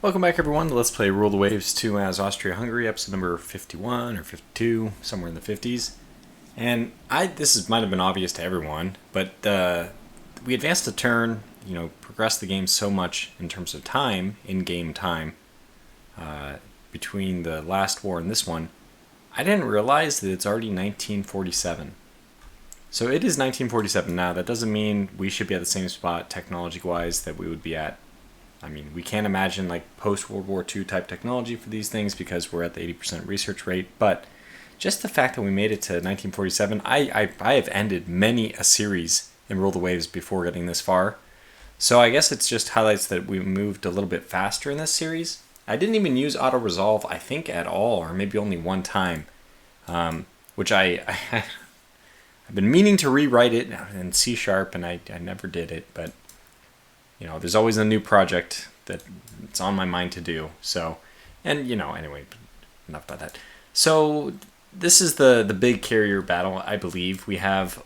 Welcome back everyone to Let's Play Rule the Waves 2 as Austria-Hungary, episode number 51 or 52, somewhere in the 50s. And might have been obvious to everyone, but we advanced a turn, progressed the game so much in terms of time, in-game time, between the last war and this one, I didn't realize that it's already 1947. So it is 1947 now. That doesn't mean we should be at the same spot technology-wise that we would be at. I mean, we can't imagine like post-World War II type technology for these things because we're at the 80% research rate. But just the fact that we made it to 1947, I have ended many a series in Rule the Waves before getting this far. So I guess it's just highlights that we moved a little bit faster in this series. I didn't even use auto-resolve, I think, at all, or maybe only one time, which I've been meaning to rewrite it in C# and I never did it, but there's always a new project that it's on my mind to do. So, and anyway, enough about that. So this is the big carrier battle, I believe. We have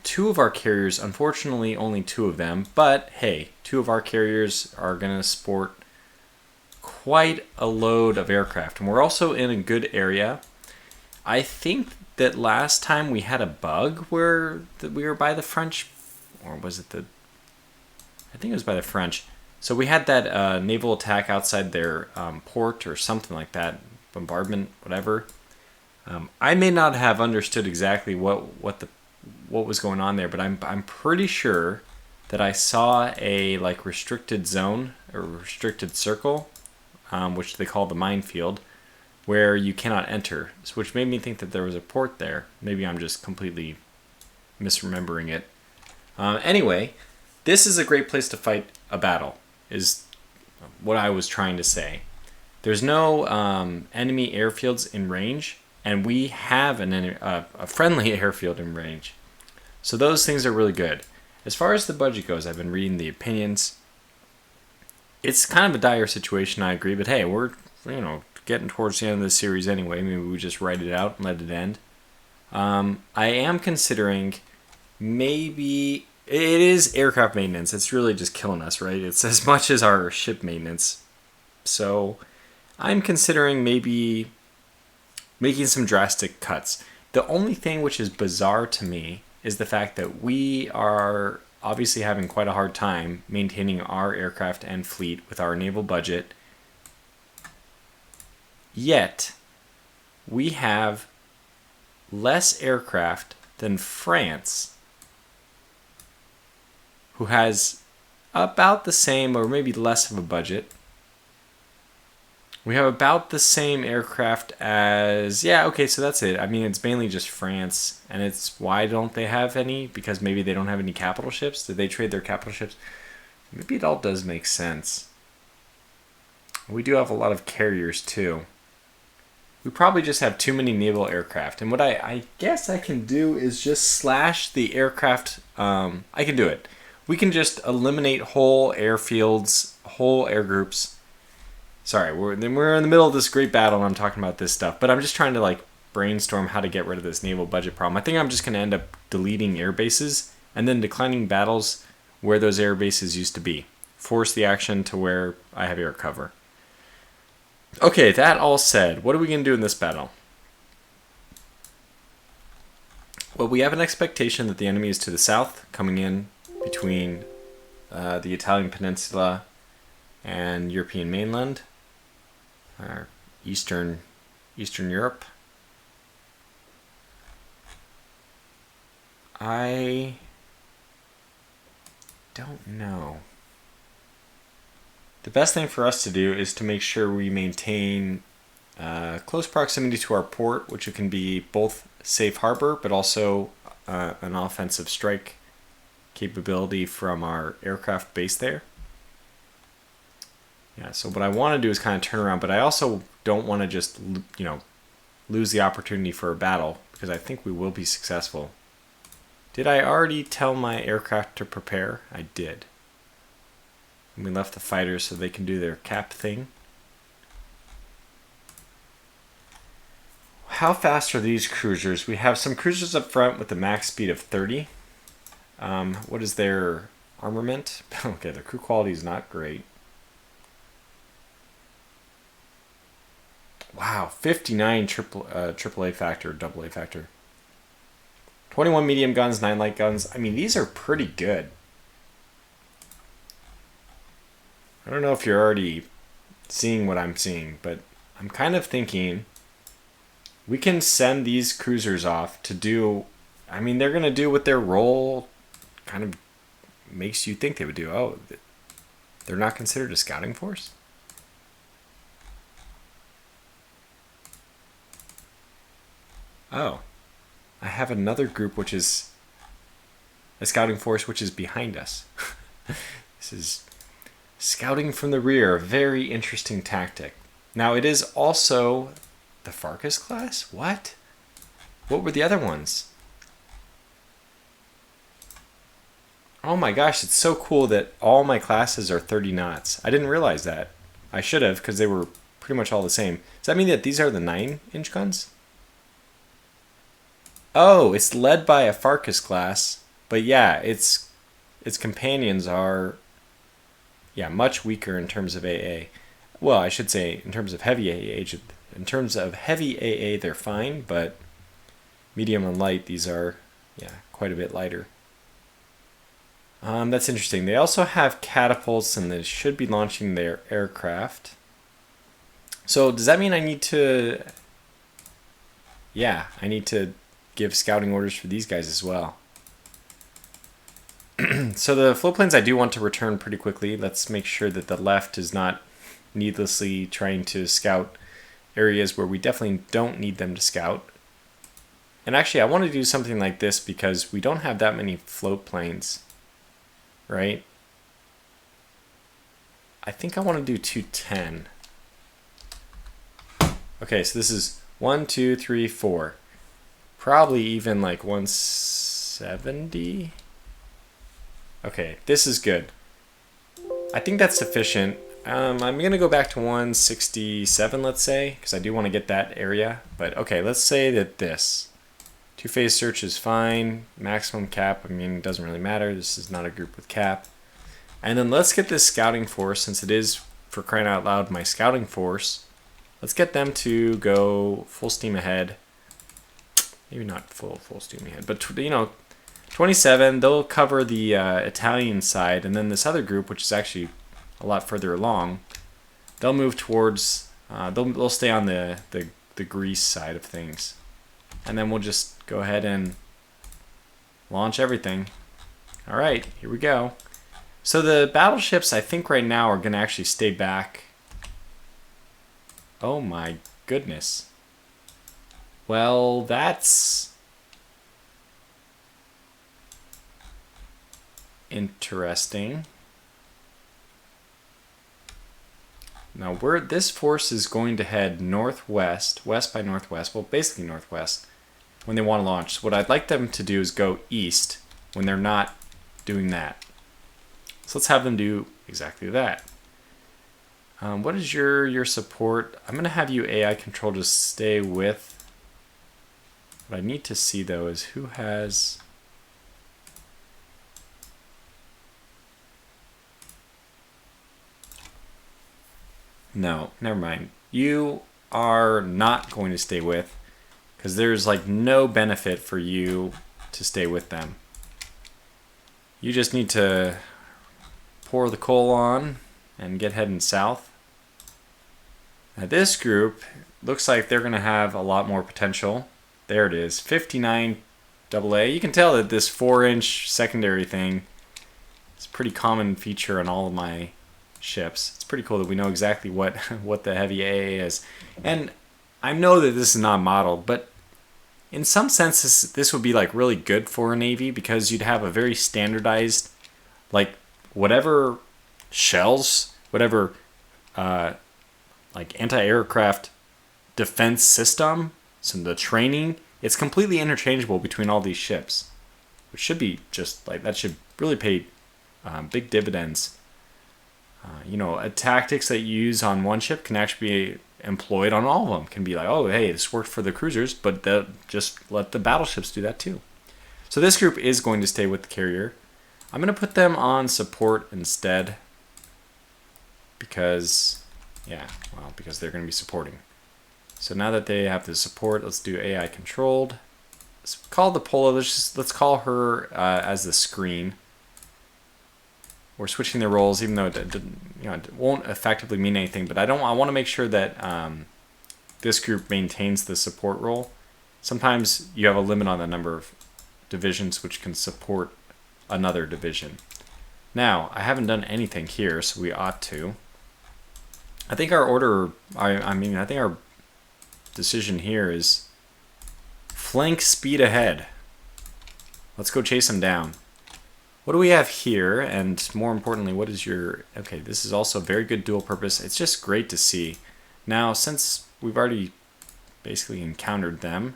two of our carriers, unfortunately only two of them, but hey, two of our carriers are going to sport quite a load of aircraft. And we're also in a good area. I think that last time we had a bug where we were by the French, or was it I think it was by the French. So we had that naval attack outside their port or something like that, bombardment, whatever. I may not have understood exactly what was going on there, but I'm pretty sure that I saw a restricted zone or restricted circle, which they call the minefield, where you cannot enter. So which made me think that there was a port there. Maybe I'm just completely misremembering it. Anyway. This is a great place to fight a battle, is what I was trying to say. There's no enemy airfields in range, and we have a friendly airfield in range. So those things are really good. As far as the budget goes, I've been reading the opinions. It's kind of a dire situation, I agree, but hey, we're getting towards the end of the series anyway. Maybe we just write it out and let it end. I am considering maybe... It is aircraft maintenance. It's really just killing us, right? It's as much as our ship maintenance. So I'm considering maybe making some drastic cuts. The only thing which is bizarre to me is the fact that we are obviously having quite a hard time maintaining our aircraft and fleet with our naval budget. Yet, we have less aircraft than France, who has about the same or maybe less of a budget. We have about the same aircraft as... Yeah, okay, so that's it. I mean, it's mainly just France, and it's why don't they have any? Because maybe they don't have any capital ships? Did they trade their capital ships? Maybe it all does make sense. We do have a lot of carriers, too. We probably just have too many naval aircraft. And what I guess I can do is just slash the aircraft... I can do it. We can just eliminate whole airfields, whole air groups. Sorry, we're in the middle of this great battle and I'm talking about this stuff, but I'm just trying to brainstorm how to get rid of this naval budget problem. I think I'm just going to end up deleting air bases and then declining battles where those air bases used to be. Force the action to where I have air cover. Okay, that all said, what are we going to do in this battle? Well, we have an expectation that the enemy is to the south, coming in between the Italian peninsula and European mainland, or Eastern Europe. I don't know. The best thing for us to do is to make sure we maintain close proximity to our port, which can be both safe harbor, but also an offensive strike capability from our aircraft base there. Yeah, so what I want to do is kind of turn around, but I also don't want to just, lose the opportunity for a battle, because I think we will be successful. Did I already tell my aircraft to prepare? I did. And we left the fighters so they can do their cap thing. How fast are these cruisers? We have some cruisers up front with a max speed of 30. What is their armament? Okay, the crew quality is not great. Wow, 59 AAA factor, double A factor. 21 medium guns, 9 light guns. I mean, these are pretty good. I don't know if you're already seeing what I'm seeing, but I'm kind of thinking we can send these cruisers off to do... I mean, they're going to do what their role kind of makes you think they would do. Oh, they're not considered a scouting force? Oh. I have another group which is a scouting force which is behind us. This is scouting from the rear, a very interesting tactic. Now it is also the Farkas class? What? What were the other ones? Oh my gosh, it's so cool that all my classes are 30 knots. I didn't realize that. I should have, because they were pretty much all the same. Does that mean that these are the 9-inch guns? Oh, it's led by a Farkas class. But yeah, its companions are much weaker in terms of AA. Well, I should say in terms of heavy AA. In terms of heavy AA, they're fine, but medium and light, these are quite a bit lighter. That's interesting. They also have catapults, and they should be launching their aircraft. So does that mean I need to... Yeah, I need to give scouting orders for these guys as well. So the floatplanes I do want to return pretty quickly. Let's make sure that the left is not needlessly trying to scout areas where we definitely don't need them to scout. And actually, I want to do something like this because we don't have that many float planes, right? I think I want to do 210. Okay, so this is 1, 2, 3, 4. Probably even like 170. Okay, this is good. I think that's sufficient. I'm going to go back to 167, let's say, because I do want to get that area. But okay, let's say that this. Two-phase search is fine. Maximum cap, I mean, it doesn't really matter. This is not a group with cap. And then let's get this scouting force, since it is, for crying out loud, my scouting force. Let's get them to go full steam ahead. Maybe not full steam ahead, but 27. They'll cover the Italian side, and then this other group, which is actually a lot further along, they'll move towards. They'll stay on the Greece side of things, and then we'll just go ahead and launch everything. All right, here we go. So the battleships, I think right now, are going to actually stay back. Oh my goodness. Well, that's interesting. Now, this force is going to head northwest, west by northwest, well, basically northwest, when they want to launch. So what I'd like them to do is go east when they're not doing that. So let's have them do exactly that. What is your support? I'm going to have you AI control just stay with. What I need to see, though, is who has... No, never mind. You are not going to stay with, because there's like no benefit for you to stay with them. You just need to pour the coal on and get heading south. Now this group looks like they're going to have a lot more potential. There it is, 59 AA. You can tell that this 4-inch secondary thing is a pretty common feature on all of my ships. It's pretty cool that we know exactly what the heavy AA is. And I know that this is not modeled, but in some sense this would be like really good for a Navy, because you'd have a very standardized, like whatever shells, whatever like anti-aircraft defense system, so the training, it's completely interchangeable between all these ships, which should be just like, that should really pay big dividends. Tactics that you use on one ship can actually be employed on all of them. Can be like, oh, hey, this worked for the cruisers, but just let the battleships do that too. So this group is going to stay with the carrier. I'm going to put them on support instead, because they're going to be supporting. So now that they have the support, let's do AI controlled. Let's call the Polo. Let's call her as the screen. We're switching their roles, even though it won't effectively mean anything. But I want to make sure that this group maintains the support role. Sometimes you have a limit on the number of divisions which can support another division. Now, I haven't done anything here, so we ought to. I think our order, I think our decision here is flank speed ahead. Let's go chase them down. What do we have here? And more importantly, what is your... Okay, this is also very good dual purpose. It's just great to see. Now, since we've already basically encountered them,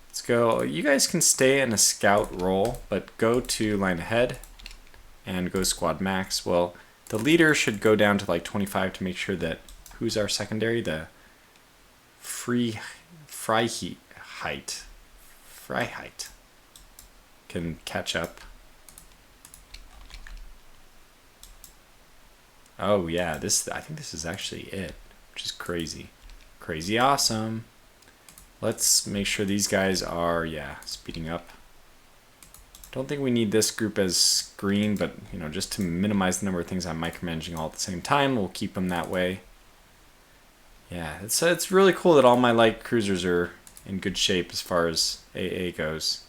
let's go. You guys can stay in a scout role, but go to line ahead and go squad max. Well, the leader should go down to like 25 to make sure that... Who's our secondary? The Freiheit can catch up. Oh yeah, I think this is actually it, which is crazy. Crazy awesome. Let's make sure these guys are, yeah, speeding up. Don't think we need this group as green, but you know, just to minimize the number of things I'm micromanaging all at the same time, we'll keep them that way. Yeah, it's really cool that all my light cruisers are in good shape as far as AA goes.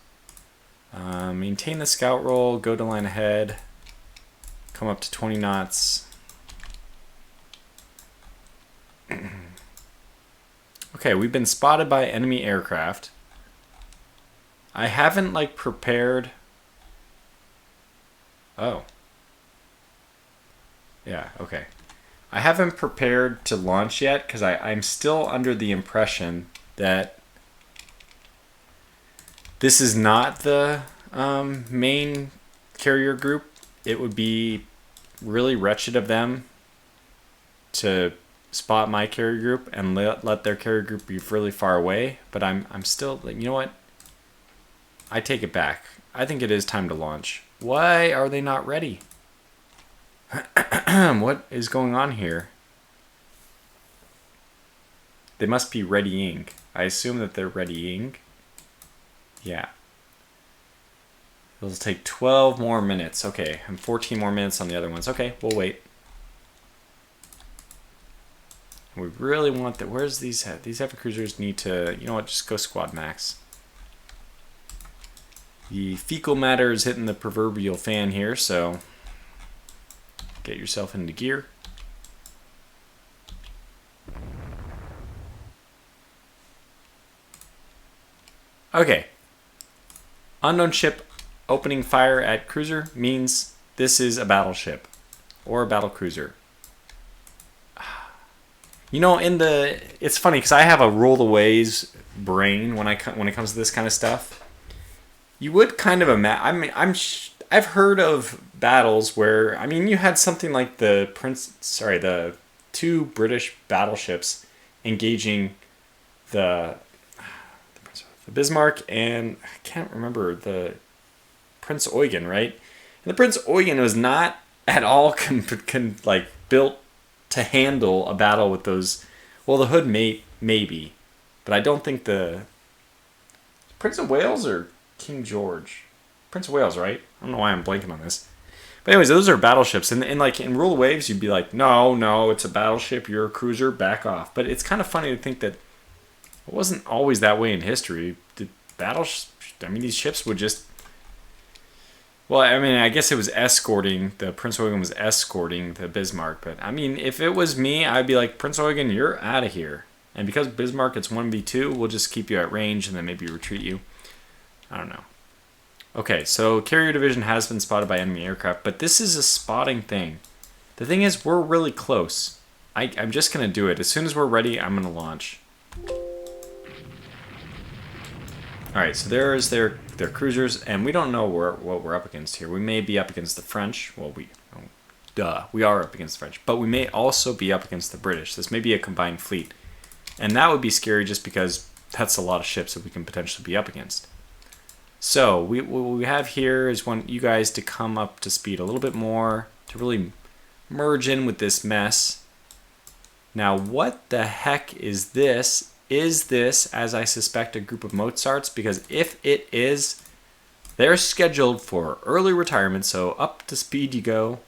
Maintain the scout role, go to line ahead, come up to 20 knots. Okay, we've been spotted by enemy aircraft. I haven't like prepared. Oh. Yeah, okay. I haven't prepared to launch yet because I'm still under the impression that this is not the main carrier group. It would be really wretched of them to spot my carrier group and let their carrier group be really far away. But I'm still like, you know what? I take it back. I think it is time to launch. Why are they not ready? What is going on here? They must be readying. I assume that they're readying. Yeah. It'll take 12 more minutes. Okay, and 14 more minutes on the other ones. Okay, we'll wait. We really want that. Where's these heavy cruisers need to, you know what, just go squad max. The fecal matter is hitting the proverbial fan here, so get yourself into gear. Okay. Unknown ship opening fire at cruiser means this is a battleship or a battle cruiser. You know, it's funny because I have a roll the ways brain when it comes to this kind of stuff. You would kind of imagine. I've heard of battles where, I mean, you had something like the two British battleships engaging the Bismarck and I can't remember the Prince Eugen, right? And the Prince Eugen was not at all built to handle a battle with those. Well, the Hood maybe, but I don't think the Prince of Wales or King George. Prince of Wales, right? I don't know why I'm blanking on this. But anyways, those are battleships. And like in Rule of Waves, you'd be like, no, it's a battleship, you're a cruiser, back off. But it's kind of funny to think that it wasn't always that way in history. These ships would just... Well, I mean, I guess it was escorting. The Prince Eugen was escorting the Bismarck. But, I mean, if it was me, I'd be like, Prince Eugen, you're out of here. And because Bismarck, it's 1v2, we'll just keep you at range and then maybe retreat you. I don't know. Okay, so carrier division has been spotted by enemy aircraft, but this is a spotting thing. The thing is, we're really close. I'm just going to do it. As soon as we're ready, I'm going to launch. Alright, so there's their cruisers, and we don't know what we're up against here. We may be up against the French. Well, we are up against the French. But we may also be up against the British. This may be a combined fleet. And that would be scary just because that's a lot of ships that we can potentially be up against. So, what we have here is want you guys to come up to speed a little bit more, to really merge in with this mess. Now, what the heck is this is this, as I suspect, a group of Mozarts? Because if it is, they're scheduled for early retirement, so up to speed you go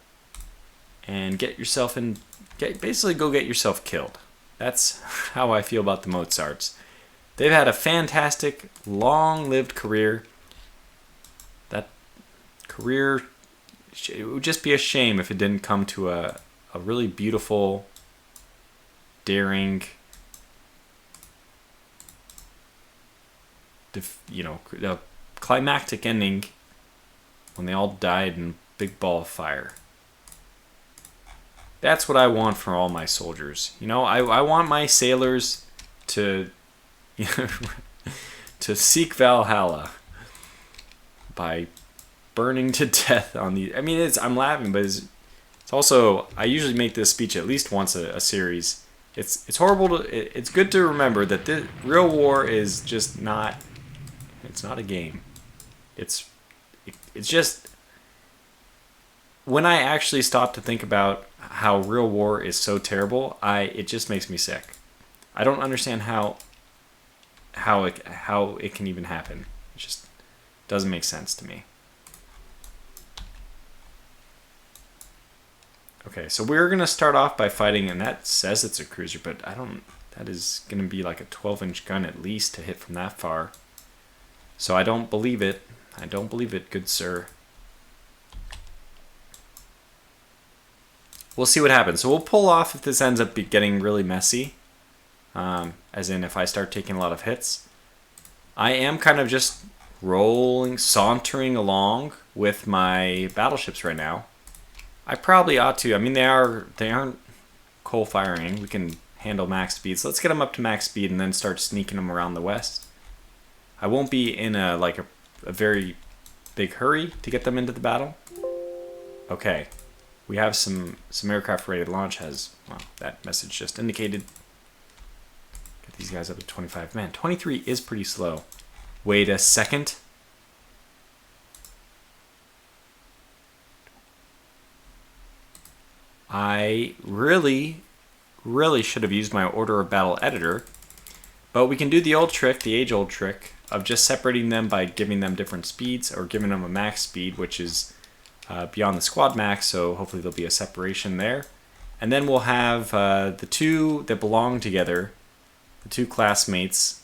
and get yourself in, basically go get yourself killed. That's how I feel about the Mozarts. They've had a fantastic, long-lived career. That career, it would just be a shame if it didn't come to a really beautiful, daring, a climactic ending when they all died in a big ball of fire. That's what I want for all my soldiers. I want my sailors to to seek Valhalla by burning to death on the. I mean, I'm laughing, but it's also, I usually make this speech at least once a series. It's horrible to. It's good to remember that the real war is just not. It's not a game. It's just. When I actually stop to think about how real war is so terrible, it just makes me sick. I don't understand how it can even happen. It just doesn't make sense to me. Okay, so we're gonna start off by fighting, and that says it's a cruiser, but that is gonna be like a 12-inch gun at least to hit from that far. So I don't believe it. I don't believe it, good sir. We'll see what happens. So we'll pull off if this ends up getting really messy. As in if I start taking a lot of hits. I am kind of just sauntering along with my battleships right now. I probably ought to. I mean, they aren't coal firing. We can handle max speed. So let's get them up to max speed and then start sneaking them around the west. I won't be in a very big hurry to get them into the battle. Okay. We have some aircraft ready to launch, that message just indicated. Get these guys up to 25. Man, 23 is pretty slow. Wait a second. I really should have used my order of battle editor, but we can do the age-old trick of just separating them by giving them different speeds or giving them a max speed, which is beyond the squad max, so hopefully there'll be a separation there. And then we'll have the two that belong together, the two classmates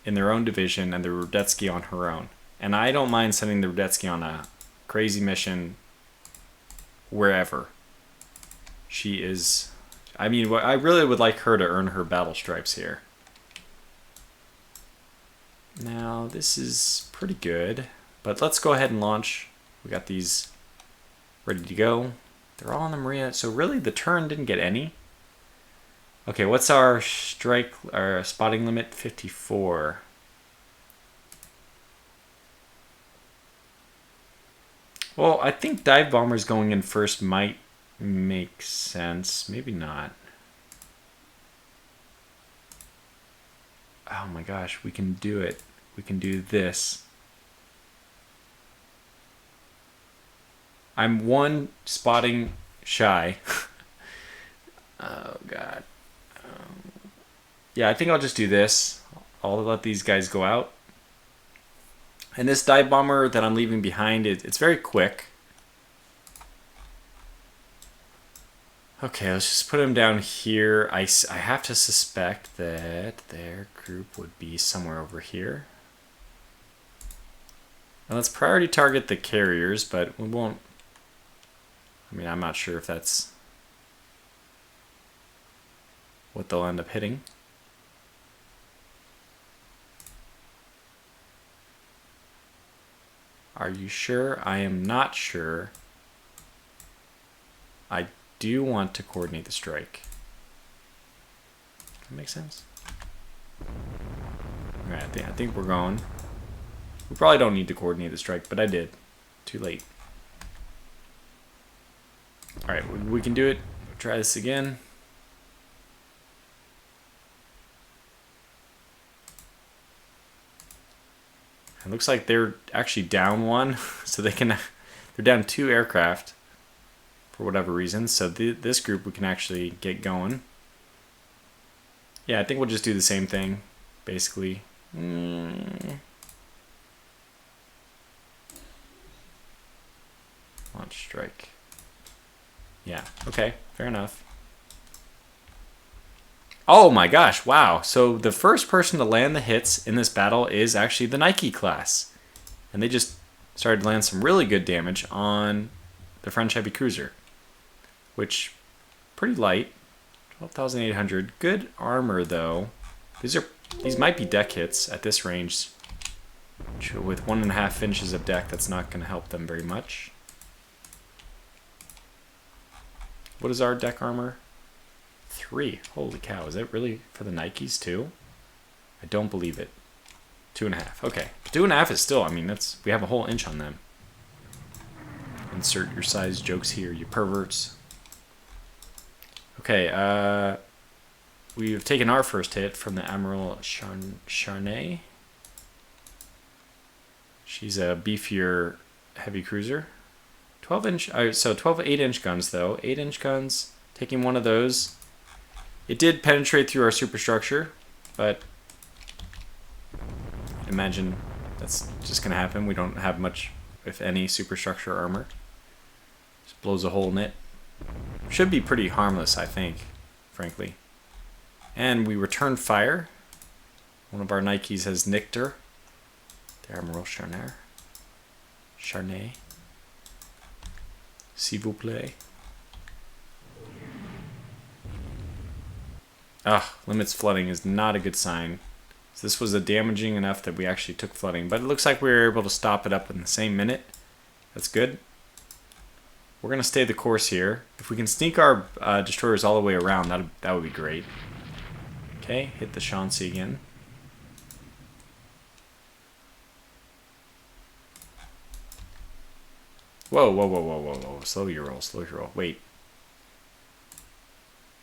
in their own division, and the Rudetsky on her own. And I don't mind sending the Rudetsky on a crazy mission wherever. She is. I mean, I really would like her to earn her battle stripes here. Now, this is pretty good, but let's go ahead and launch. We got these ready to go. They're all on the Maria, so really the turn didn't get any. Okay, what's our spotting limit? 54. Well, I think dive bombers going in first might make sense. Maybe not. Oh my gosh, we can do it. We can do this. I'm one spotting shy. Oh god. Yeah, I think I'll just do this. I'll let these guys go out. And this dive bomber that I'm leaving behind, it's very quick. Okay, let's just put him down here. I have to suspect that their group would be somewhere over here. Now let's priority target the carriers, but we won't. I mean, I'm not sure if that's what they'll end up hitting. Are you sure? I am not sure. I do want to coordinate the strike. That makes sense. Alright, I think we're going. We probably don't need to coordinate the strike, but I did. Too late. Alright, we can do it. We'll try this again. It looks like they're actually down one, so they're down 2 aircraft for whatever reason. So this group we can actually get going. Yeah, I think we'll just do the same thing, basically. Launch strike. Yeah, okay, fair enough. Oh my gosh, wow. So the first person to land the hits in this battle is actually the Nike class. And they just started to land some really good damage on the French heavy cruiser. Which, pretty light. 12,800. Good armor though. These might be deck hits at this range. With 1.5 inches of deck, that's not going to help them very much. What is our deck armor? 3. Holy cow, is that really for the Nikes too? I don't believe it. 2.5. Okay. 2.5 is still, I mean, we have a whole inch on them. Insert your size jokes here, you perverts. Okay, we've taken our first hit from the Admiral Charnay. She's a beefier heavy cruiser. 12-inch, so 12 8-inch guns though. 8-inch guns, taking one of those. It did penetrate through our superstructure, but imagine that's just going to happen. We don't have much, if any, superstructure armor. Just blows a hole in it. Should be pretty harmless, I think, frankly. And we return fire. One of our Nikes has nicked her. The Admiral Charnay. S'il vous plaît. Limits flooding is not a good sign. So this was damaging enough that we actually took flooding. But it looks like we were able to stop it up in the same minute. That's good. We're going to stay the course here. If we can sneak our destroyers all the way around, that would be great. Okay, hit the Chauncey again. Whoa, whoa, whoa, whoa, whoa, whoa. Slow your roll, slow your roll. Wait.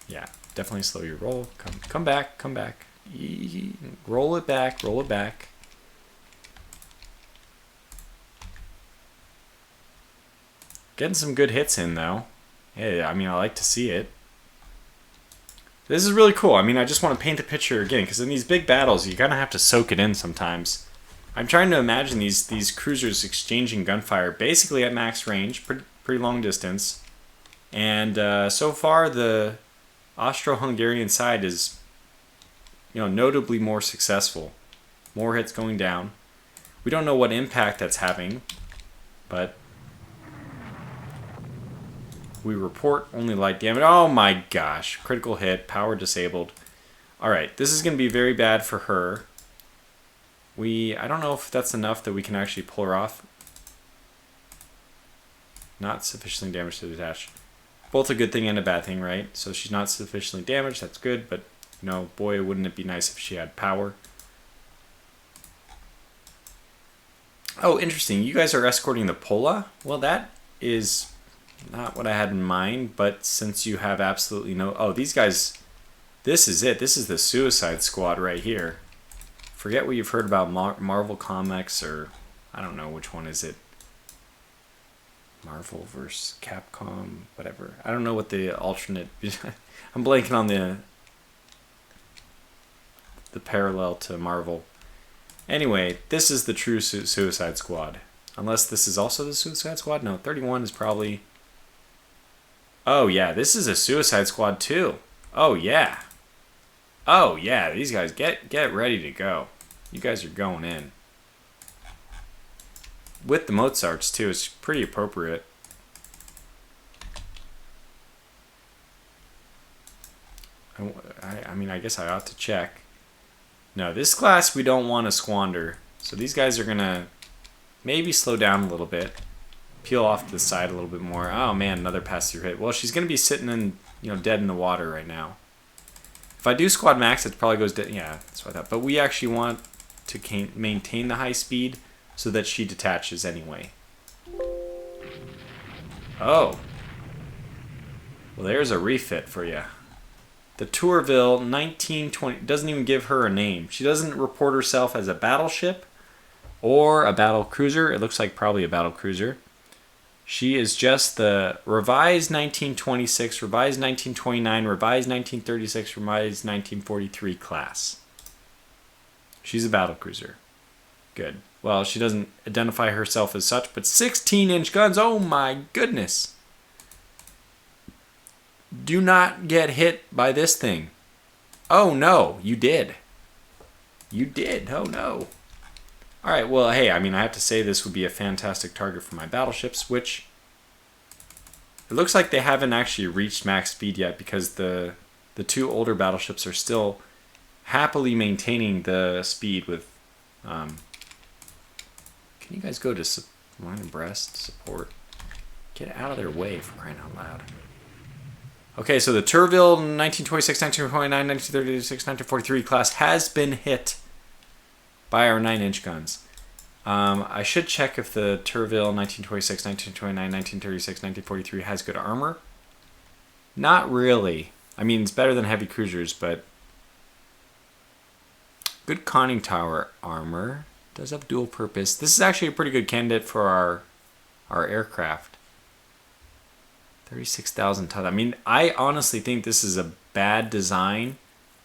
Yeah, definitely slow your roll. Come back, come back. Roll it back, roll it back. Getting some good hits in, though. Hey, I mean, I like to see it. This is really cool. I mean, I just want to paint the picture again, because in these big battles, you kind of have to soak it in sometimes. I'm trying to imagine these cruisers exchanging gunfire basically at max range, pretty long distance. And so far, the Austro-Hungarian side is, notably more successful. More hits going down. We don't know what impact that's having, but we report only light damage. Oh my gosh. Critical hit. Power disabled. Alright, this is going to be very bad for her. I don't know if that's enough that we can actually pull her off. Not sufficiently damaged to detach. Both a good thing and a bad thing, right? So she's not sufficiently damaged. That's good, but, boy, wouldn't it be nice if she had power. Oh, interesting. You guys are escorting the Pola? Well, that is not what I had in mind, but since you have absolutely no... Oh, these guys... This is it. This is the Suicide Squad right here. Forget what you've heard about Marvel Comics, or... I don't know, which one is it? Marvel versus Capcom, whatever. I don't know what the alternate... I'm blanking on the parallel to Marvel. Anyway, this is the true Suicide Squad. Unless this is also the Suicide Squad? No, 31 is probably... Oh, yeah, this is a Suicide Squad, too. Oh, yeah. Oh, yeah, these guys, get ready to go. You guys are going in. With the Mozarts, too, it's pretty appropriate. I mean, I guess I ought to check. No, this class we don't want to squander. So these guys are going to maybe slow down a little bit. Peel off to the side a little bit more. Oh man, another pass-through hit. Well, she's going to be sitting in, dead in the water right now. If I do squad max, it probably goes dead. Yeah, that's what I thought. But we actually want to maintain the high speed so that she detaches anyway. Oh. Well, there's a refit for you. The Tourville 1920 doesn't even give her a name. She doesn't report herself as a battleship or a battle cruiser. It looks like probably a battle cruiser. She is just the revised 1926, revised 1929, revised 1936, revised 1943 class. She's a battlecruiser. Good. Well, she doesn't identify herself as such, but 16-inch guns, oh my goodness. Do not get hit by this thing. Oh no, you did. You did, oh no. Alright, well, hey, I mean, I have to say this would be a fantastic target for my battleships, which it looks like they haven't actually reached max speed yet because the two older battleships are still happily maintaining the speed with... can you guys go to line abreast support? Get out of their way for crying out loud. Okay, so the Turville 1926, 1929, 1936, 1943 class has been hit by our 9-inch guns. I should check if the Turville 1926, 1929, 1936, 1943 has good armor. Not really. I mean, it's better than heavy cruisers, but good conning tower armor. Does have dual purpose. This is actually a pretty good candidate for our aircraft. 36,000 tons. I mean, I honestly think this is a bad design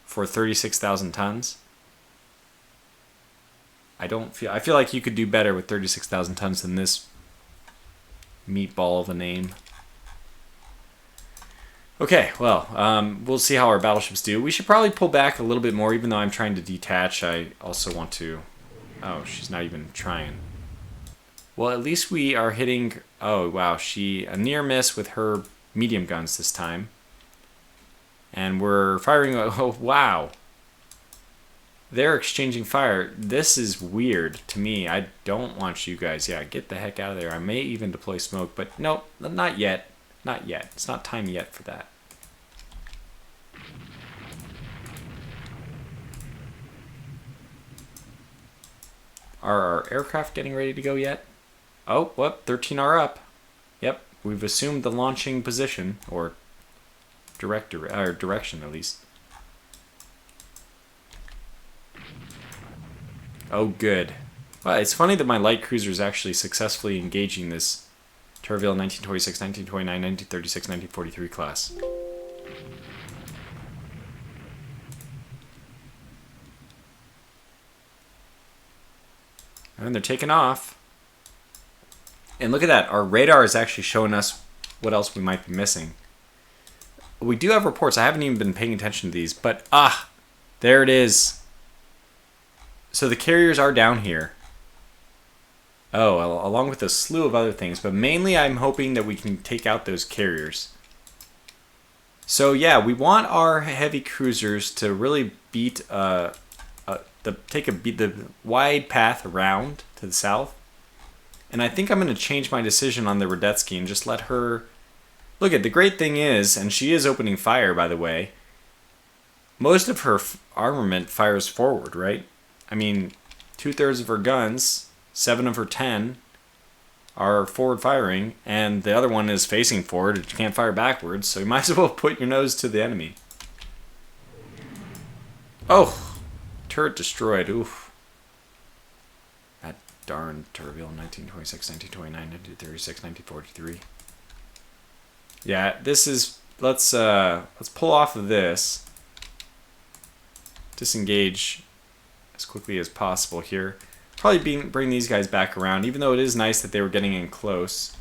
for 36,000 tons. I feel like you could do better with 36,000 tons than this meatball of a name. Okay, well, we'll see how our battleships do. We should probably pull back a little bit more, even though I'm trying to detach. I also want to... Oh, she's not even trying. Well, at least we are hitting... Oh, wow, a near miss with her medium guns this time. And we're firing... Oh, wow. They're exchanging fire. This is weird to me. I don't want you guys... Yeah, get the heck out of there. I may even deploy smoke, but no, not yet. Not yet. It's not time yet for that. Are our aircraft getting ready to go yet? Oh, what? 13 are up. Yep, we've assumed the launching position, or direction at least. Oh, good. Well, it's funny that my light cruiser is actually successfully engaging this Turville 1926, 1929, 1936, 1943 class. And they're taking off. And look at that. Our radar is actually showing us what else we might be missing. We do have reports. I haven't even been paying attention to these. But, there it is. So the carriers are down here. Oh, along with a slew of other things. But mainly I'm hoping that we can take out those carriers. So yeah, we want our heavy cruisers to really beat... beat the wide path around to the south. And I think I'm going to change my decision on the Radetzky and just let her... Look, the great thing is, and she is opening fire, by the way, most of her armament fires forward, right? I mean, 2/3 of her guns, 7 of her 10, are forward firing, and the other one is facing forward. It can't fire backwards, so you might as well put your nose to the enemy. Oh! Turret destroyed. Oof. That darn Turville 1926, 1929, 1936, 1943. Yeah, this is... Let's pull off of this. Disengage as quickly as possible here. Probably bring these guys back around, even though it is nice that they were getting in close.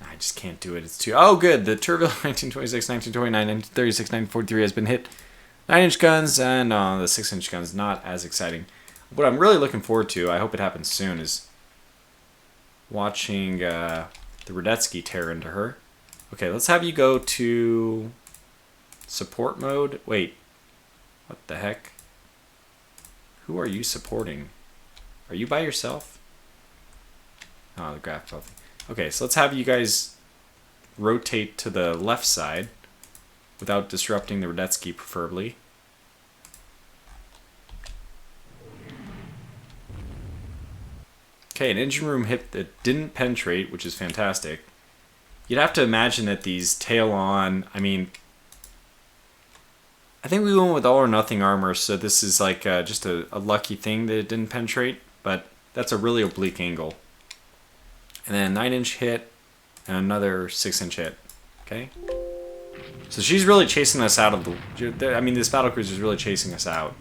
I just can't do it. It's too... Oh, good. The Turville 1926, 1929, 1936, 1943 has been hit. 9-inch guns and the 6-inch guns, not as exciting. What I'm really looking forward to, I hope it happens soon, is watching the Radetzky tear into her. Okay, let's have you go to support mode. Wait, what the heck? Who are you supporting? Are you by yourself? Oh, the graph buffing. Okay, so let's have you guys rotate to the left side. Without disrupting the Radetzky, preferably. Okay, an engine room hit that didn't penetrate, which is fantastic. You'd have to imagine that these tail on... I mean... I think we went with all or nothing armor, so this is like just a lucky thing that it didn't penetrate. But that's a really oblique angle. And then 9-inch hit. And another 6-inch hit. Okay. So she's really chasing us out of the... I mean, this battlecruiser is really chasing us out.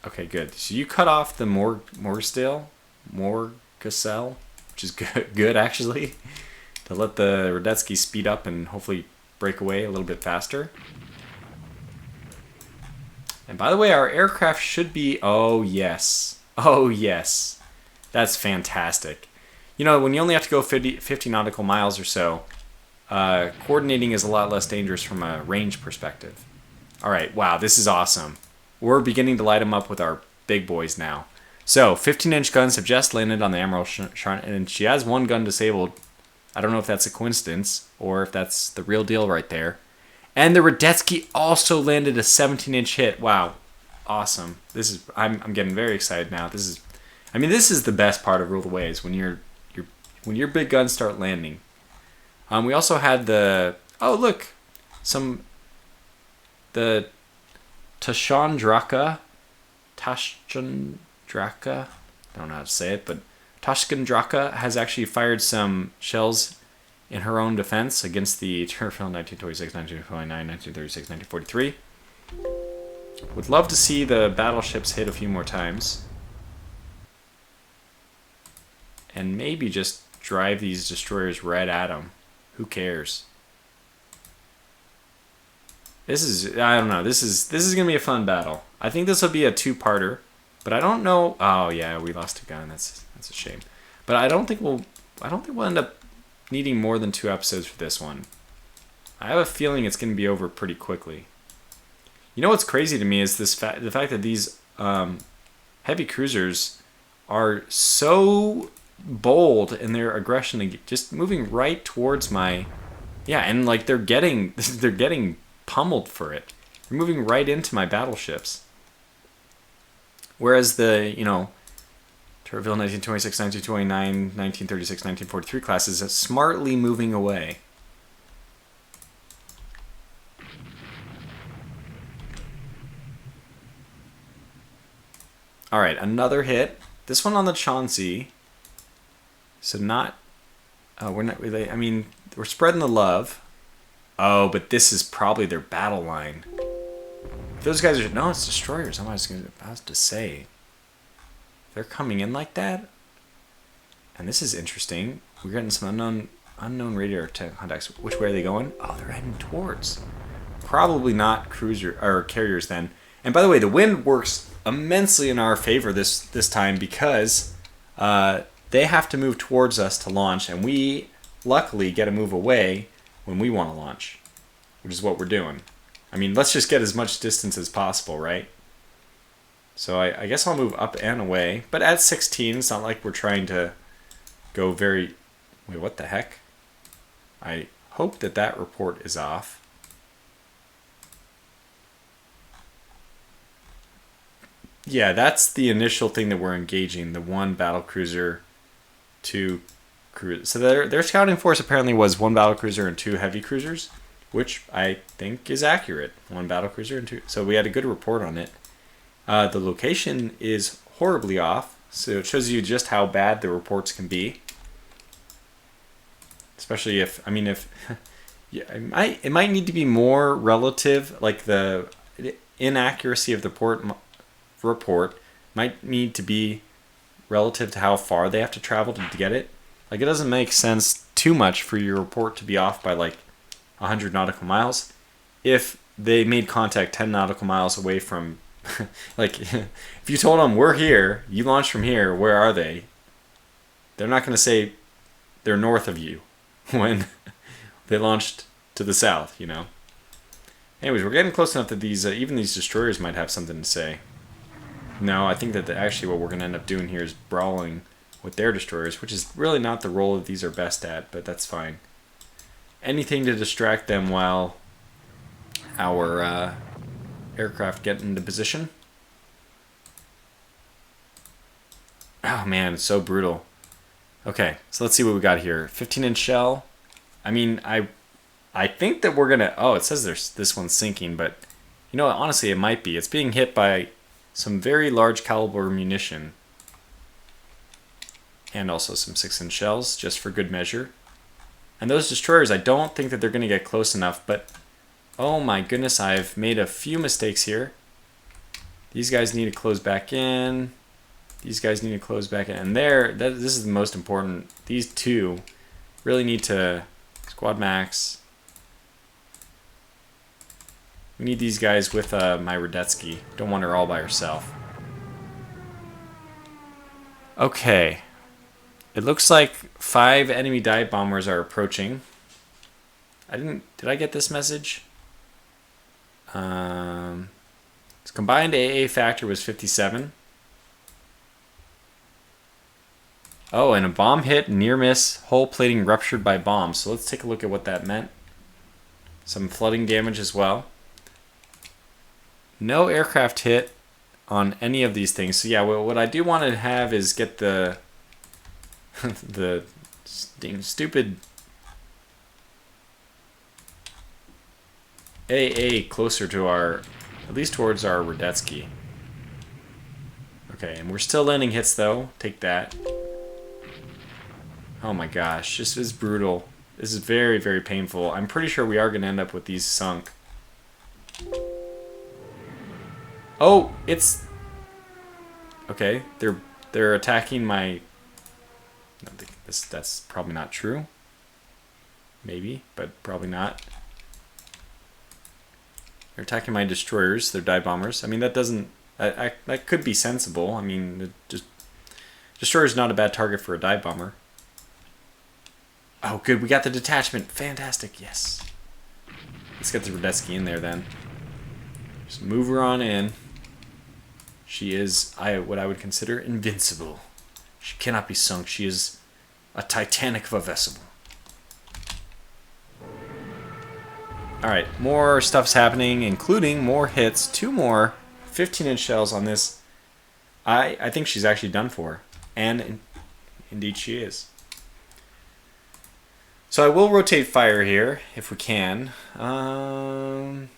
Okay, good. So you cut off the Morgstale, which is good actually, to let the Radetzky speed up and hopefully break away a little bit faster. And by the way, our aircraft should be... Oh, yes. Oh, yes. That's fantastic. You know, when you only have to go 50 nautical miles or so, coordinating is a lot less dangerous from a range perspective. All right, wow, this is awesome. We're beginning to light them up with our big boys now. So, 15-inch guns have just landed on the Admiral, and she has one gun disabled. I don't know if that's a coincidence or if that's the real deal right there. And the Radetzky also landed a 17-inch hit. Wow, awesome! This is I'm getting very excited now. This is the best part of Rule the Waves when your big guns start landing. We also had the Tashandraka, I don't know how to say it, but Tashkandraka has actually fired some shells in her own defense against the Terrifil 1926, 1929, 1936, 1943. Would love to see the battleships hit a few more times. And maybe just drive these destroyers right at them. Who cares? I don't know. This is going to be a fun battle. I think this will be a two-parter, but I don't know. Oh yeah, we lost a gun. That's a shame. But I don't think we'll end up needing more than 2 episodes for this one. I have a feeling it's going to be over pretty quickly. You know what's crazy to me is the fact that these heavy cruisers are so bold in their aggression, just moving right towards my... Yeah, and like they're getting pummeled for it. They're moving right into my battleships. Whereas the, Terrifil 1926, 1929, 1936, 1943 classes are smartly moving away. All right, another hit. This one on the Chauncey. So we're not really, we're spreading the love. Oh, but this is probably their battle line. If those guys are, no, it's destroyers. I was about to say. They're coming in like that? And this is interesting. We're getting some unknown radar contacts. Which way are they going? Oh, they're heading towards. Probably not cruiser or carriers then. And by the way, the wind works immensely in our favor this time because they have to move towards us to launch, and we luckily get to move away when we want to launch, which is what we're doing. Let's just get as much distance as possible, right? So I guess I'll move up and away. But at 16, it's not like we're trying to go very... Wait, what the heck? I hope that report is off. Yeah, that's the initial thing that we're engaging. The 1 battlecruiser, 2 cruisers. So their scouting force apparently was 1 battlecruiser and 2 heavy cruisers, which I think is accurate. 1 battlecruiser and 2. So we had a good report on it. The location is horribly off, so it shows you just how bad the reports can be. Especially if yeah, it might need to be more relative, like the inaccuracy of the report might need to be relative to how far they have to travel to get it. Like, it doesn't make sense too much for your report to be off by like 100 nautical miles if they made contact 10 nautical miles away from... Like, if you told them, we're here, you launched from here, where are they? They're not going to say they're north of you when they launched to the south, Anyways, we're getting close enough that these even these destroyers might have something to say. No, I think that actually what we're going to end up doing here is brawling with their destroyers, which is really not the role that these are best at, but that's fine. Anything to distract them while our aircraft get into position. Oh man, it's so brutal. Okay, so let's see what we got here. 15-inch shell. I think that we're gonna... Oh, it says this one's sinking, but You know what, honestly, it might be. It's being hit by some very large caliber munition. And also some 6-inch shells, just for good measure. And those destroyers, I don't think that they're going to get close enough, but oh my goodness, I've made a few mistakes here. These guys need to close back in. These guys need to close back in. And this is the most important. These two really need to squad max. We need these guys with my Radetzky. Don't want her all by herself. Okay. It looks like 5 enemy dive bombers are approaching. Did I get this message? Its combined AA factor was 57. Oh, and a bomb hit, near miss, hull plating ruptured by bomb. So let's take a look at what that meant. Some flooding damage as well. No aircraft hit on any of these things. So yeah, what I do want to have is get the the stupid AA closer to at least towards our Radetzky. Okay, and we're still landing hits though. Take that. Oh my gosh, this is brutal. This is very, very painful. I'm pretty sure we are going to end up with these sunk. Oh, it's... Okay, they're attacking my... No, that's probably not true. Maybe, but probably not. They're attacking my destroyers, their dive bombers. I mean, that doesn't... that could be sensible. I mean, destroyer's not a bad target for a dive bomber. Oh, good. We got the detachment. Fantastic. Yes. Let's get the Radetzky in there then. Just move her on in. She is what I would consider invincible. She cannot be sunk. She is a Titanic of a vessel. Alright, more stuff's happening, including more hits. 2 more 15-inch shells on this. I think she's actually done for. And indeed she is. So I will rotate fire here, if we can. Well,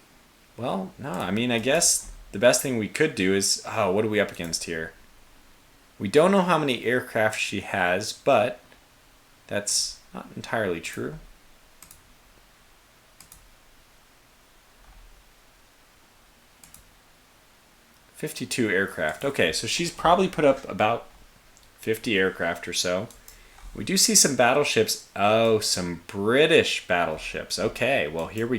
no, I mean, I guess the best thing we could do is... Oh, what are we up against here? We don't know how many aircraft she has, but that's not entirely true. $52 aircraft. Okay, so she's probably put up about 50 aircraft or so. We do see some battleships. Oh, some British battleships. Okay, well, here we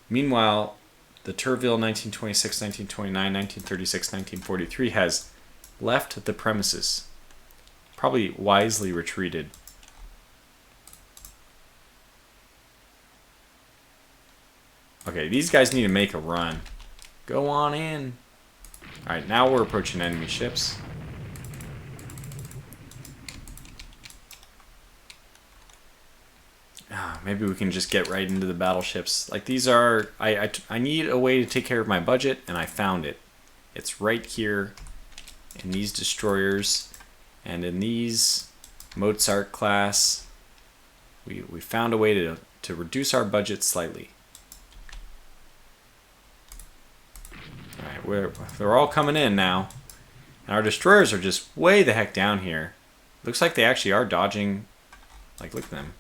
Meanwhile, the Turville 1926, 1929, 1936, 1943 has left the premises. Probably wisely retreated. Okay, these guys need to make a run. Go on in. Alright, now we're approaching enemy ships. Maybe we can just get right into the battleships. Like these are... I need a way to take care of my budget, and I found it. It's right here in these destroyers and in these Mozart class. We found a way to reduce our budget slightly. Alright, they're all coming in now. And our destroyers are just way the heck down here. Looks like they actually are dodging. Like, look at them.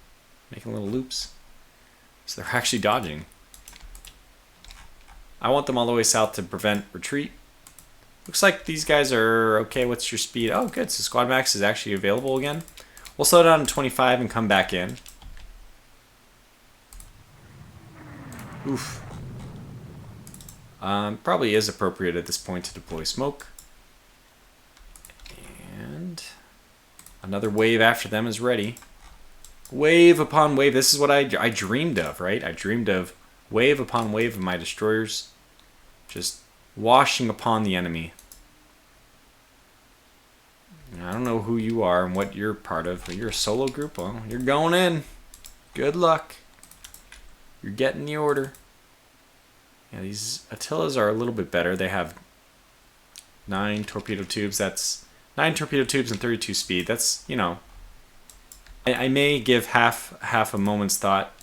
Making little loops. So they're actually dodging. I want them all the way south to prevent retreat. Looks like these guys are okay. What's your speed? Oh, good. So Squad Max is actually available again. We'll slow down to 25 and come back in. Oof. Probably is appropriate at this point to deploy smoke. And another wave after them is ready. Wave upon wave. This is what I dreamed of, right? I dreamed of wave upon wave of my destroyers just washing upon the enemy. I don't know who you are and what you're part of, but you're a solo group. Well, you're going in. Good luck. You're getting the order. Yeah, these Attilas are a little bit better. They have 9 torpedo tubes. That's 9 torpedo tubes and 32 speed. That's, you know... I may give half a moment's thought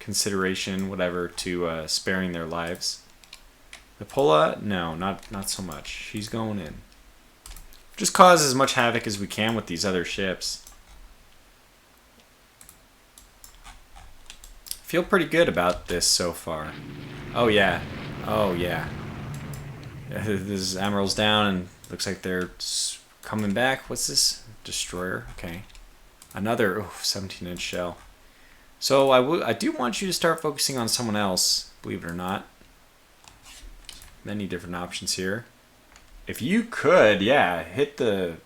consideration, whatever, to sparing their lives. The Pola, no, not so much. She's going in. Just cause as much havoc as we can with these other ships. Feel pretty good about this so far. Oh yeah, oh yeah. This Admiral's down and looks like they're coming back. What's this? Destroyer, okay. Another 17-inch shell. So I do want you to start focusing on someone else, believe it or not. Many different options here. If you could, yeah, hit the...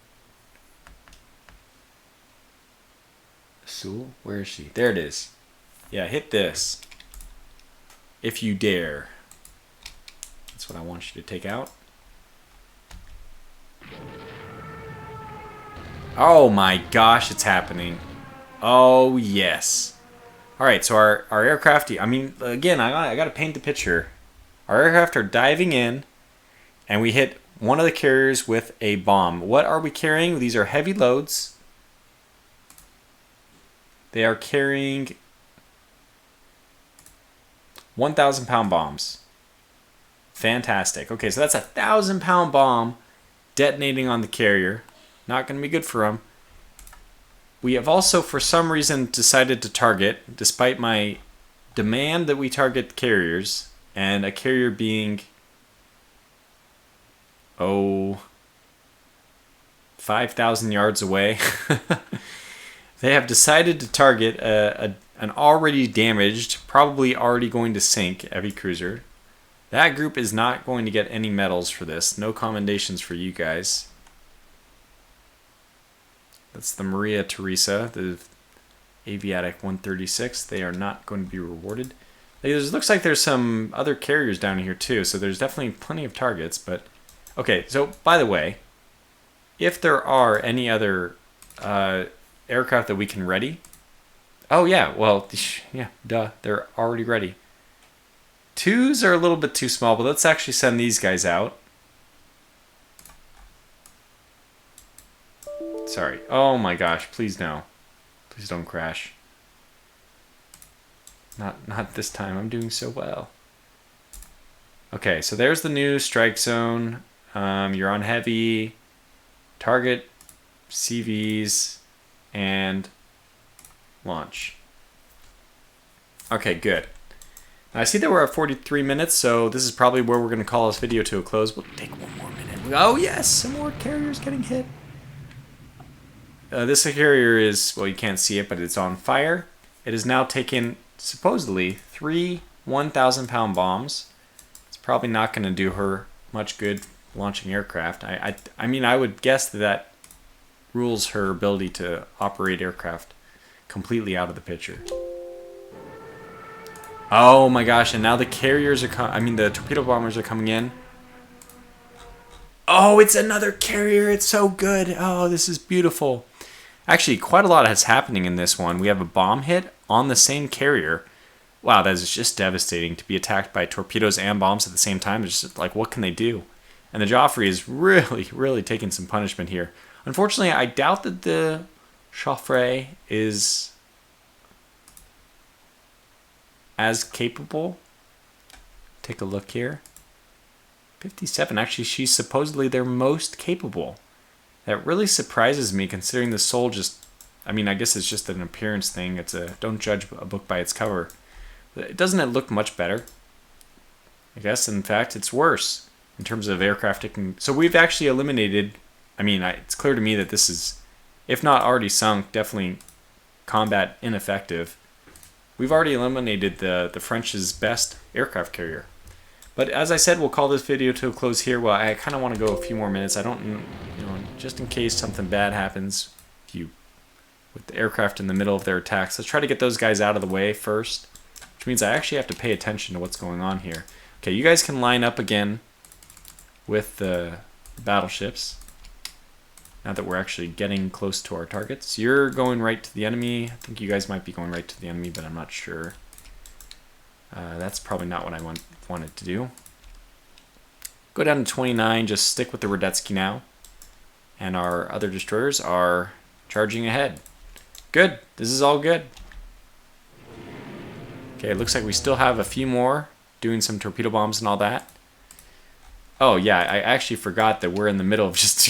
Sewell? Where is she? There it is. Yeah, hit this. If you dare. That's what I want you to take out. Oh my gosh, it's happening. Oh yes. Alright, so our aircraft, I mean, again, I gotta paint the picture. Our aircraft are diving in, and we hit one of the carriers with a bomb. What are we carrying? These are heavy loads. They are carrying 1,000-pound bombs. Fantastic. Okay, so that's a 1,000-pound bomb detonating on the carrier. Not going to be good for them. We have also, for some reason, decided to target, despite my demand that we target carriers, and a carrier being, 5,000 yards away. They have decided to target an already damaged, probably already going to sink heavy cruiser. That group is not going to get any medals for this. No commendations for you guys. That's the Maria Teresa, the Aviatic 136. They are not going to be rewarded. It looks like there's some other carriers down here too, so there's definitely plenty of targets. But okay, so by the way, if there are any other aircraft that we can ready, oh yeah, well, yeah, duh, they're already ready. 2s are a little bit too small, but let's actually send these guys out. Sorry. Oh my gosh, please no. Please don't crash. Not this time. I'm doing so well. Okay, so there's the new strike zone. You're on heavy, target, CVs, and launch. Okay, good. I see that we're at 43 minutes, so this is probably where we're going to call this video to a close. We'll take one more minute. Oh yes, some more carriers getting hit. This carrier is, well, you can't see it, but it's on fire. It has now taken, supposedly, 3 1,000-pound bombs. It's probably not going to do her much good launching aircraft. I mean, I would guess that rules her ability to operate aircraft completely out of the picture. Oh my gosh, and now the carriers are the torpedo bombers are coming in. Oh, it's another carrier. It's so good. Oh, this is beautiful. Actually, quite a lot is happening in this one. We have a bomb hit on the same carrier. Wow, that is just devastating to be attacked by torpedoes and bombs at the same time. It's just like, what can they do? And the Joffrey is really, really taking some punishment here. Unfortunately, I doubt that the Joffrey is as capable. Take a look here. 57. Actually, she's supposedly their most capable. That really surprises me, considering the Soul just... I mean, I guess it's just an appearance thing. It's a... Don't judge a book by its cover. Doesn't it look much better? I guess, in fact, it's worse in terms of aircraft. So we've actually eliminated... I mean, it's clear to me that this is, if not already sunk, definitely combat ineffective. We've already eliminated the French's best aircraft carrier. But as I said, we'll call this video to a close here. Well, I kind of want to go a few more minutes. I don't, just in case something bad happens with the aircraft in the middle of their attacks. Let's try to get those guys out of the way first, which means I actually have to pay attention to what's going on here. Okay, you guys can line up again with the battleships. Now that we're actually getting close to our targets. You're going right to the enemy. I think you guys might be going right to the enemy, but I'm not sure. That's probably not what I wanted to do. Go down to 29, just stick with the Radetzky now. And our other destroyers are charging ahead. Good, this is all good. Okay, it looks like we still have a few more doing some torpedo bombs and all that. Oh yeah, I actually forgot that we're in the middle of just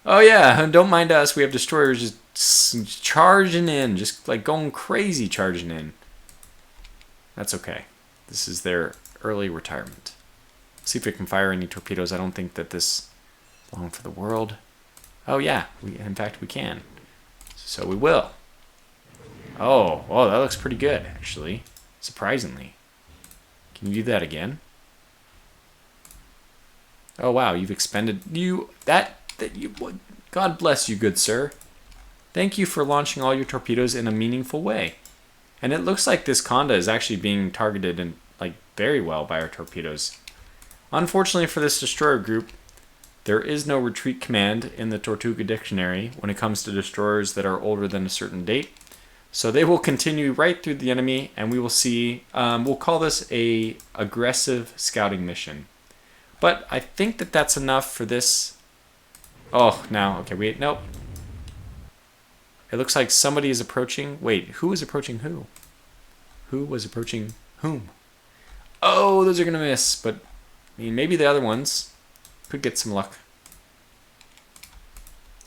oh yeah, don't mind us. We have destroyers just charging in, just like going crazy charging in. That's okay. This is their early retirement. See if we can fire any torpedoes. I don't think that this is long for the world. Oh yeah, in fact we can. So we will. Oh, that looks pretty good actually. Surprisingly. Can you do that again? Oh wow, you've expended God bless you, good sir. Thank you for launching all your torpedoes in a meaningful way. And it looks like this Conda is actually being targeted and very well by our torpedoes. Unfortunately for this destroyer group, there is no retreat command in the Tortuga dictionary when it comes to destroyers that are older than a certain date. So they will continue right through the enemy, and we will see, we'll call this a aggressive scouting mission. But I think that that's enough for this. Oh, now, okay, wait, nope. It looks like somebody is approaching. Wait, who is approaching who? Who was approaching whom? Oh, those are going to miss, but I mean, maybe the other ones could get some luck.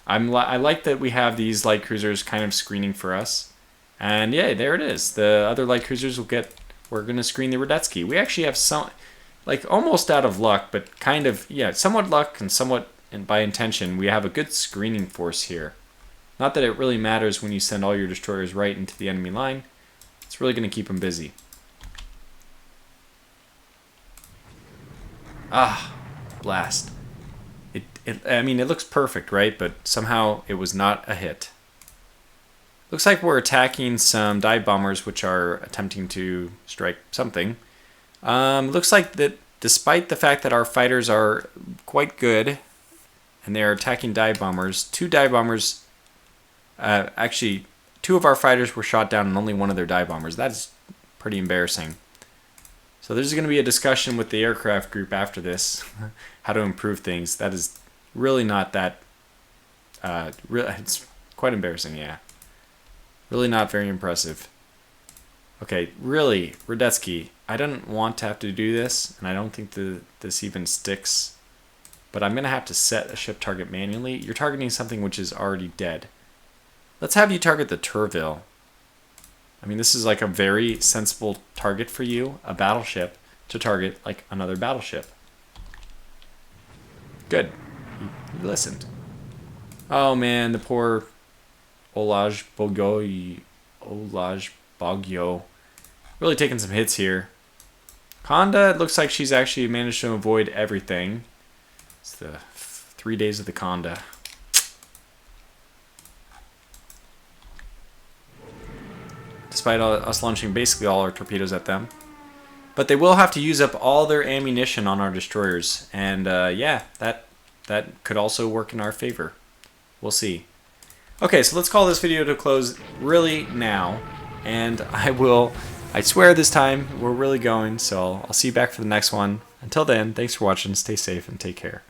I like that we have these light cruisers kind of screening for us. And yeah, there it is. The other light cruisers we're going to screen the Radetzky. We actually have some, almost out of luck, but kind of, yeah, somewhat luck and somewhat by intention. We have a good screening force here. Not that it really matters when you send all your destroyers right into the enemy line. It's really going to keep them busy. Ah, blast. I mean, it looks perfect, right? But somehow it was not a hit. Looks like we're attacking some dive bombers which are attempting to strike something. Looks like that despite the fact that our fighters are quite good and they are attacking dive bombers, two dive bombers, actually two of our fighters were shot down and only one of their dive bombers. That's pretty embarrassing. So there's going to be a discussion with the aircraft group after this, how to improve things. That is really not that, it's quite embarrassing, yeah. Really not very impressive. Okay, really, Radetzky, I don't want to have to do this, and I don't think this even sticks, but I'm going to have to set a ship target manually. You're targeting something which is already dead. Let's have you target the Turville. I mean, this is like a very sensible target for you, a battleship, to target like another battleship. Good. You listened. Oh man, the poor Olaj Bogyo. Really taking some hits here. Conda, it looks like she's actually managed to avoid everything. It's the 3 days of the Conda. Despite us launching basically all our torpedoes at them. But they will have to use up all their ammunition on our destroyers. And yeah, that could also work in our favor. We'll see. Okay, so let's call this video to close really now. And I swear this time we're really going. So I'll see you back for the next one. Until then, thanks for watching, stay safe, and take care.